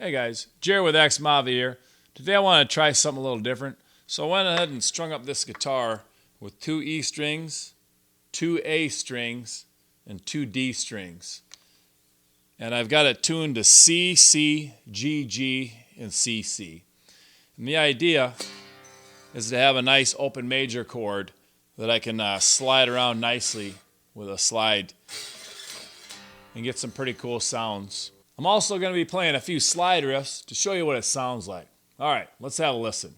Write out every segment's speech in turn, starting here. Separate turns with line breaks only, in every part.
Hey guys, Jerry with MAFIA here. Today I want to try something a little different. So I went ahead and strung up this guitar with 2 E strings, 2 A strings, and 2 D strings. And I've got it tuned to C, C, G, G, and C, C. And the idea is to have a nice open major chord that I can slide around nicely with a slide and get some pretty cool sounds. I'm also going to be playing a few slide riffs to show you what it sounds like. All right, let's have a listen.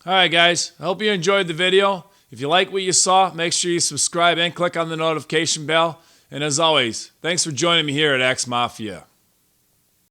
Alright guys, I hope you enjoyed the video. If you like what you saw, make sure you subscribe and click on the notification bell. And as always, thanks for joining me here at MAFIA.